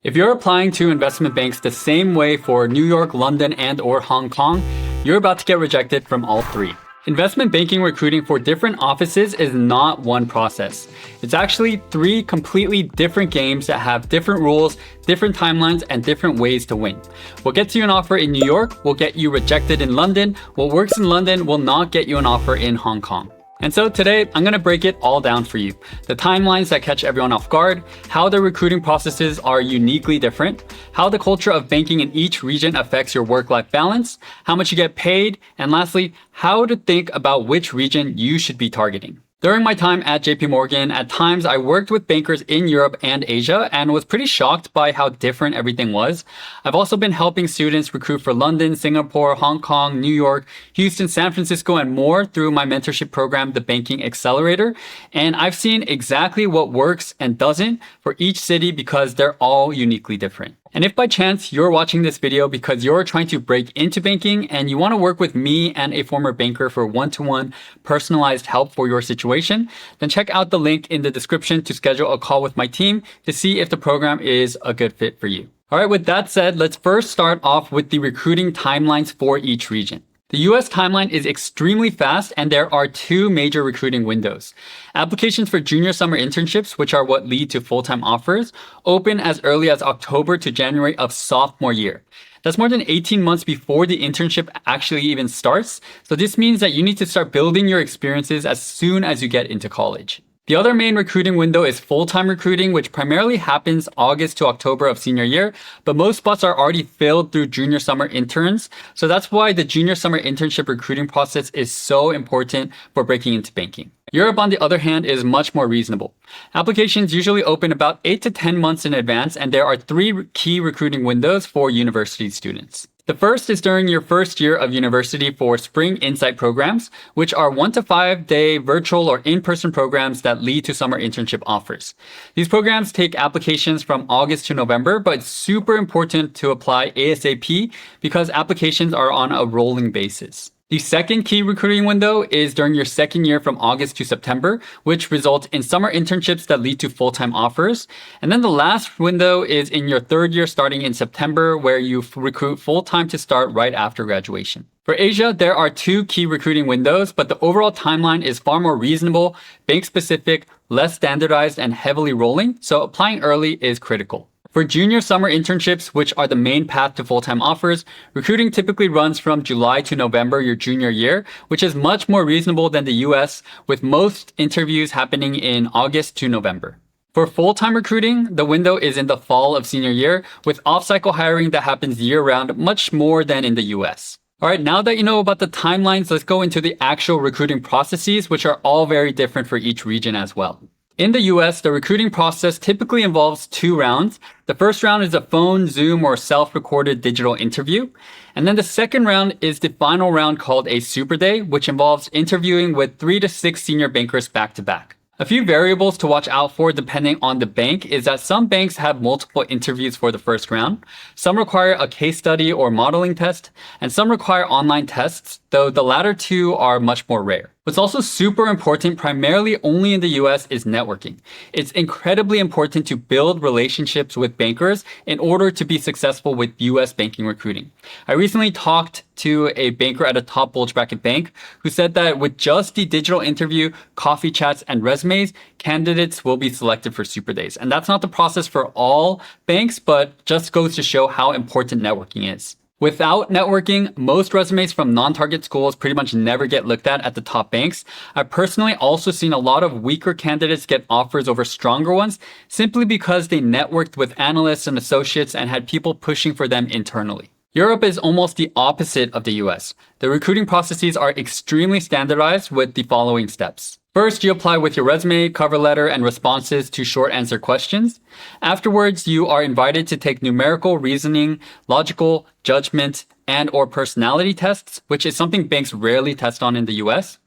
If you're applying to investment banks the same way for New York, London, and/or Hong Kong, you're about to get rejected from all three. Investment banking recruiting for different offices is not one process. It's actually three completely different games that have different rules, different timelines, and different ways to win. What gets you an offer in New York will get you rejected in London. What works in London will not get you an offer in Hong Kong. And so today, I'm going to break it all down for you. The timelines that catch everyone off guard, how the recruiting processes are uniquely different, how the culture of banking in each region affects your work-life balance, how much you get paid, and lastly, how to think about which region you should be targeting. During my time at JP Morgan, at times I worked with bankers in Europe and Asia and was pretty shocked by how different everything was. I've also been helping students recruit for London, Singapore, Hong Kong, New York, Houston, San Francisco, and more through my mentorship program, the Banking Accelerator. And I've seen exactly what works and doesn't for each city because they're all uniquely different. And if by chance you're watching this video because you're trying to break into banking and you want to work with me and a former banker for one-to-one personalized help for your situation, then check out the link in the description to schedule a call with my team to see if the program is a good fit for you. All right, with that said, let's first start off with the recruiting timelines for each region. The US timeline is extremely fast and there are two major recruiting windows. Applications for junior summer internships, which are what lead to full-time offers, open as early as October to January of sophomore year. That's more than 18 months before the internship actually even starts. So this means that you need to start building your experiences as soon as you get into college. The other main recruiting window is full-time recruiting, which primarily happens August to October of senior year, but most spots are already filled through junior summer interns. So that's why the junior summer internship recruiting process is so important for breaking into banking. Europe, on the other hand, is much more reasonable. Applications usually open about 8 to 10 months in advance, and there are three key recruiting windows for university students. The first is during your first year of university for Spring Insight programs, which are 1 to 5 day virtual or in-person programs that lead to summer internship offers. These programs take applications from August to November, but it's super important to apply ASAP because applications are on a rolling basis. The second key recruiting window is during your second year from August to September, which results in summer internships that lead to full-time offers. And then the last window is in your third year starting in September, where you recruit full-time to start right after graduation. For Asia, there are two key recruiting windows, but the overall timeline is far more reasonable, bank-specific, less standardized, and heavily rolling, so applying early is critical. For junior summer internships, which are the main path to full-time offers, recruiting typically runs from July to November your junior year, which is much more reasonable than the US, with most interviews happening in August to November. For full-time recruiting, the window is in the fall of senior year, with off-cycle hiring that happens year-round much more than in the US. All right, now that you know about the timelines, let's go into the actual recruiting processes, which are all very different for each region as well. In the US, the recruiting process typically involves two rounds. The first round is a phone, Zoom, or self-recorded digital interview. And then the second round is the final round called a super day, which involves interviewing with 3 to 6 senior bankers back to back. A few variables to watch out for depending on the bank is that some banks have multiple interviews for the first round, some require a case study or modeling test, and some require online tests, though the latter two are much more rare. What's also super important, primarily only in the US, is networking. It's incredibly important to build relationships with bankers in order to be successful with US banking recruiting. I recently talked to a banker at a top bulge bracket bank who said that with just the digital interview, coffee chats, and resumes, candidates will be selected for super days. And that's not the process for all banks, but just goes to show how important networking is. Without networking, most resumes from non-target schools pretty much never get looked at the top banks. I've personally also seen a lot of weaker candidates get offers over stronger ones simply because they networked with analysts and associates and had people pushing for them internally. Europe is almost the opposite of the US. The recruiting processes are extremely standardized with the following steps. First, you apply with your resume, cover letter, and responses to short answer questions. Afterwards, you are invited to take numerical reasoning, logical, judgment, and/or personality tests, which is something banks rarely test on in the US.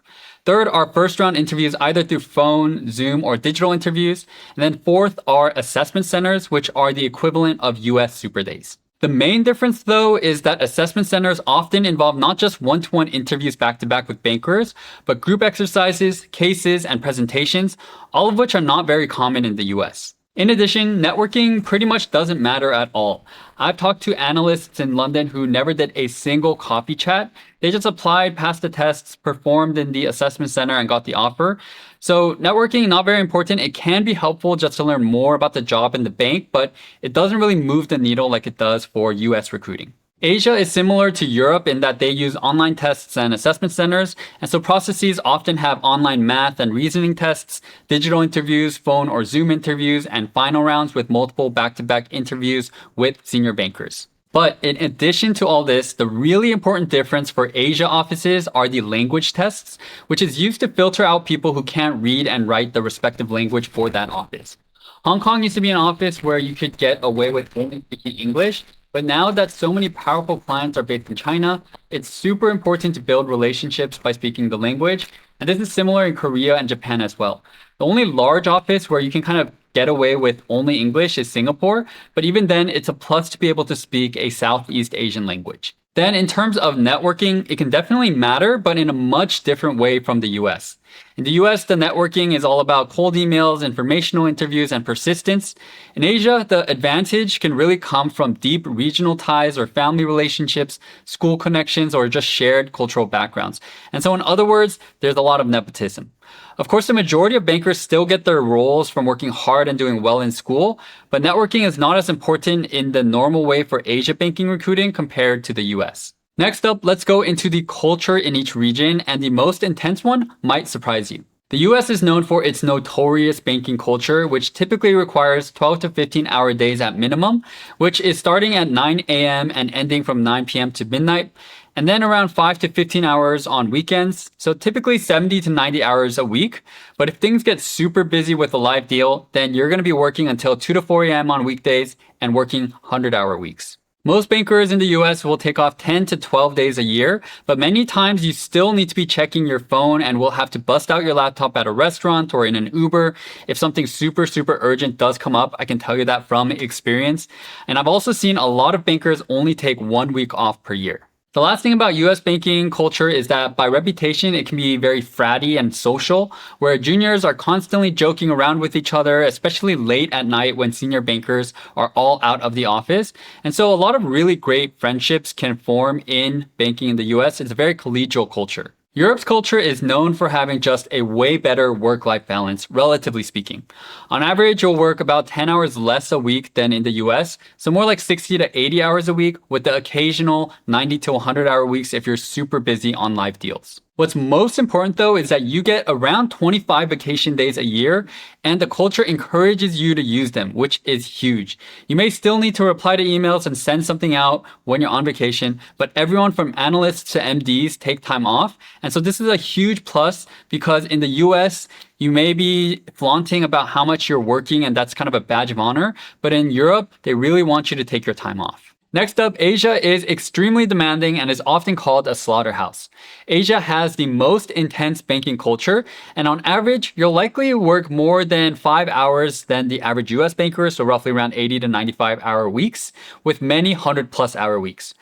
Third are first round interviews either through phone, Zoom, or digital interviews. And then fourth are assessment centers, which are the equivalent of US super days. The main difference, though, is that assessment centers often involve not just one-to-one interviews back-to-back with bankers, but group exercises, cases, and presentations, all of which are not very common in the US. In addition, networking pretty much doesn't matter at all. I've talked to analysts in London who never did a single coffee chat. They just applied, passed the tests, performed in the assessment center, and got the offer. So, networking, not very important. It can be helpful just to learn more about the job in the bank, but it doesn't really move the needle like it does for US recruiting. Asia is similar to Europe in that they use online tests and assessment centers, and so processes often have online math and reasoning tests, digital interviews, phone or Zoom interviews, and final rounds with multiple back-to-back interviews with senior bankers. But in addition to all this, the really important difference for Asia offices are the language tests, which is used to filter out people who can't read and write the respective language for that office. Hong Kong used to be an office where you could get away with only speaking English, but now that so many powerful clients are based in China, it's super important to build relationships by speaking the language. And this is similar in Korea and Japan as well. The only large office where you can kind of get away with only English is Singapore, but even then, it's a plus to be able to speak a Southeast Asian language. Then in terms of networking, it can definitely matter, but in a much different way from the US. In the US, the networking is all about cold emails, informational interviews, and persistence. In Asia, the advantage can really come from deep regional ties or family relationships, school connections, or just shared cultural backgrounds. And so in other words, there's a lot of nepotism. Of course, the majority of bankers still get their roles from working hard and doing well in school, but networking is not as important in the normal way for Asia banking recruiting compared to the US. Next up, let's go into the culture in each region, and the most intense one might surprise you. The US is known for its notorious banking culture, which typically requires 12 to 15-hour days at minimum, which is starting at 9 a.m. and ending from 9 p.m. to midnight, and then around 5 to 15 hours on weekends, so typically 70 to 90 hours a week. But if things get super busy with a live deal, then you're going to be working until 2 to 4 a.m. on weekdays and working 100-hour weeks. Most bankers in the US will take off 10 to 12 days a year, but many times you still need to be checking your phone and will have to bust out your laptop at a restaurant or in an Uber. If something super urgent does come up, I can tell you that from experience. And I've also seen a lot of bankers only take 1 week off per year. The last thing about US banking culture is that by reputation, it can be very fratty and social, where juniors are constantly joking around with each other, especially late at night when senior bankers are all out of the office. And so a lot of really great friendships can form in banking in the US. It's a very collegial culture. Europe's culture is known for having just a way better work-life balance, relatively speaking. On average, you'll work about 10 hours less a week than in the US, so more like 60 to 80 hours a week, with the occasional 90 to 100-hour weeks if you're super busy on live deals. What's most important though is that you get around 25 vacation days a year, and the culture encourages you to use them, which is huge. You may still need to reply to emails and send something out when you're on vacation, but everyone from analysts to MDs take time off. And so this is a huge plus because in the US, you may be flaunting about how much you're working and that's kind of a badge of honor, but in Europe, they really want you to take your time off. Next up, Asia is extremely demanding and is often called a slaughterhouse. Asia has the most intense banking culture, and on average, you'll likely work more than 5 hours than the average US banker, so roughly around 80 to 95-hour weeks, with many 100-plus-hour weeks.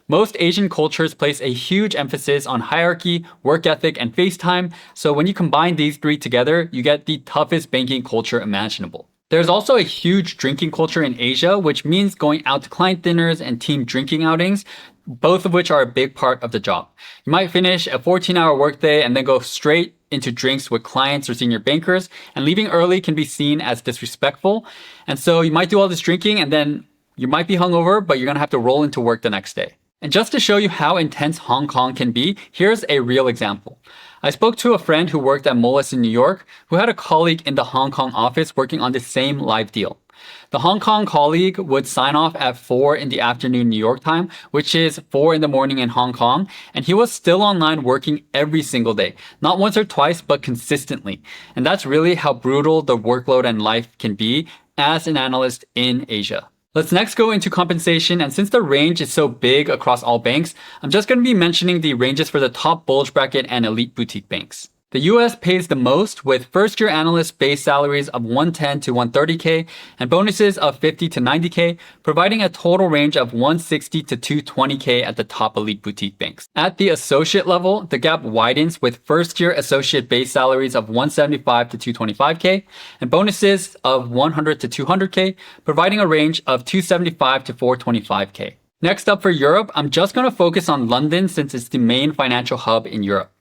Most Asian cultures place a huge emphasis on hierarchy, work ethic, and face time, so when you combine these three together, you get the toughest banking culture imaginable. There's also a huge drinking culture in Asia, which means going out to client dinners and team drinking outings, both of which are a big part of the job. You might finish a 14-hour workday and then go straight into drinks with clients or senior bankers, and leaving early can be seen as disrespectful. And so you might do all this drinking and then you might be hungover, but you're gonna have to roll into work the next day. And just to show you how intense Hong Kong can be, here's a real example. I spoke to a friend who worked at Moelis in New York, who had a colleague in the Hong Kong office working on the same live deal. The Hong Kong colleague would sign off at 4 in the afternoon New York time, which is 4 in the morning in Hong Kong, and he was still online working every single day. Not once or twice, but consistently. And that's really how brutal the workload and life can be as an analyst in Asia. Let's next go into compensation, and since the range is so big across all banks, I'm just going to be mentioning the ranges for the top bulge bracket and elite boutique banks. The US pays the most with first-year analysts base salaries of 110 to 130K and bonuses of 50 to 90K, providing a total range of 160 to 220K at the top elite boutique banks. At the associate level, the gap widens with first-year associate base salaries of 175 to 225K and bonuses of 100 to 200K, providing a range of 275 to 425K. Next up for Europe, I'm just going to focus on London since it's the main financial hub in Europe.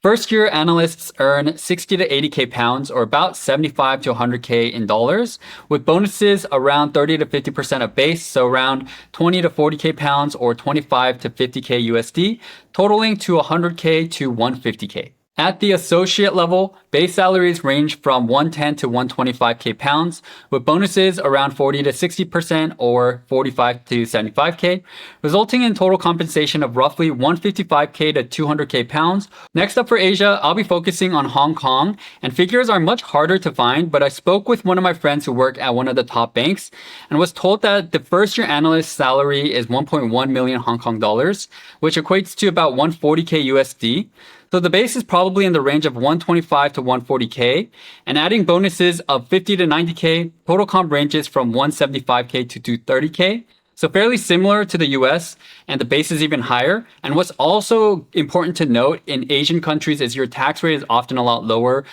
First-year analysts earn 60 to 80K pounds, or about 75 to 100K in dollars, with bonuses around 30 to 50% of base, so around 20 to 40K pounds or 25 to 50K USD, totaling to 100K to 150K. At the associate level, base salaries range from 110 to 125K pounds, with bonuses around 40 to 60% or 45 to 75K, resulting in total compensation of roughly 155K to 200K pounds. Next up for Asia, I'll be focusing on Hong Kong, and figures are much harder to find, but I spoke with one of my friends who work at one of the top banks and was told that the first year analyst salary is 1.1 million Hong Kong dollars, which equates to about 140K USD. So the base is probably in the range of 125 to 140K, and adding bonuses of 50 to 90K, total comp ranges from 175K to 230K. So fairly similar to the US, and the base is even higher. And what's also important to note in Asian countries is your tax rate is often a lot lower,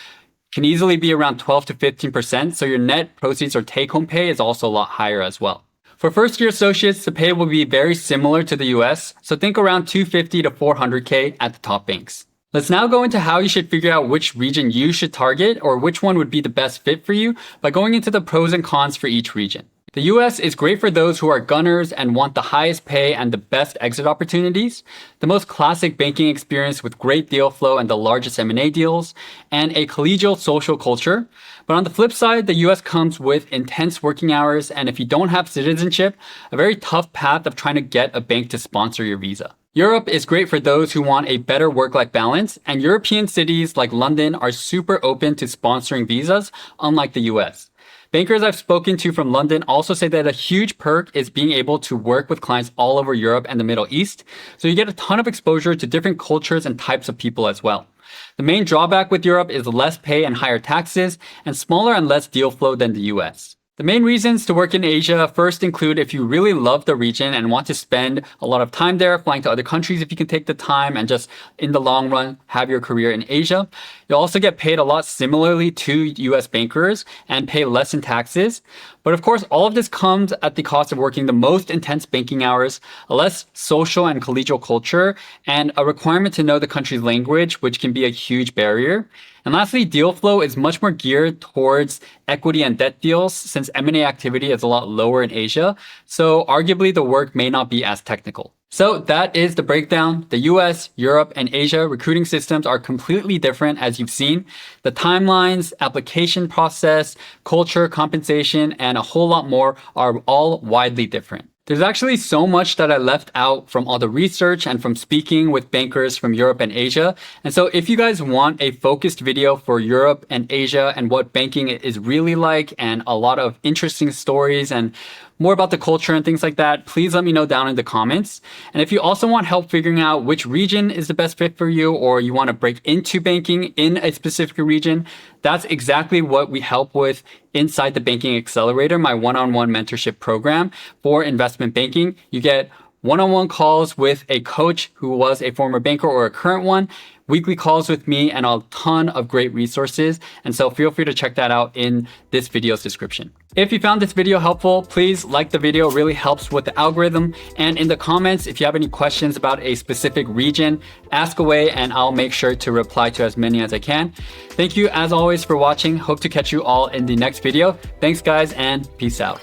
can easily be around 12 to 15%. So your net proceeds or take-home pay is also a lot higher as well. For first-year associates, the pay will be very similar to the US. So think around 250 to 400K at the top banks. Let's now go into how you should figure out which region you should target or which one would be the best fit for you by going into the pros and cons for each region. The US is great for those who are gunners and want the highest pay and the best exit opportunities, the most classic banking experience with great deal flow and the largest M&A deals, and a collegial social culture. But on the flip side, the US comes with intense working hours, and if you don't have citizenship, a very tough path of trying to get a bank to sponsor your visa. Europe is great for those who want a better work-life balance, and European cities like London are super open to sponsoring visas, unlike the US. Bankers I've spoken to from London also say that a huge perk is being able to work with clients all over Europe and the Middle East, so you get a ton of exposure to different cultures and types of people as well. The main drawback with Europe is less pay and higher taxes, and smaller and less deal flow than the US. The main reasons to work in Asia first include if you really love the region and want to spend a lot of time there, flying to other countries if you can take the time and just in the long run have your career in Asia. You'll also get paid a lot similarly to US bankers and pay less in taxes. But of course, all of this comes at the cost of working the most intense banking hours, a less social and collegial culture, and a requirement to know the country's language, which can be a huge barrier. And lastly, deal flow is much more geared towards equity and debt deals since M&A activity is a lot lower in Asia. So arguably the work may not be as technical. So that is the breakdown. The US, Europe, and Asia recruiting systems are completely different, as you've seen. The timelines, application process, culture, compensation, and a whole lot more are all widely different. There's actually so much that I left out from all the research and from speaking with bankers from Europe and Asia. And so if you guys want a focused video for Europe and Asia and what banking is really like and a lot of interesting stories and more about the culture and things like that, please let me know down in the comments. And if you also want help figuring out which region is the best fit for you, or you want to break into banking in a specific region, that's exactly what we help with inside the Banking Accelerator, my one-on-one mentorship program for investment banking. You get one-on-one calls with a coach who was a former banker or a current one, weekly calls with me, and a ton of great resources. And so feel free to check that out in this video's description. If you found this video helpful, please like the video. It really helps with the algorithm. And in the comments, if you have any questions about a specific region, ask away and I'll make sure to reply to as many as I can. Thank you as always for watching. Hope to catch you all in the next video. Thanks guys, and peace out.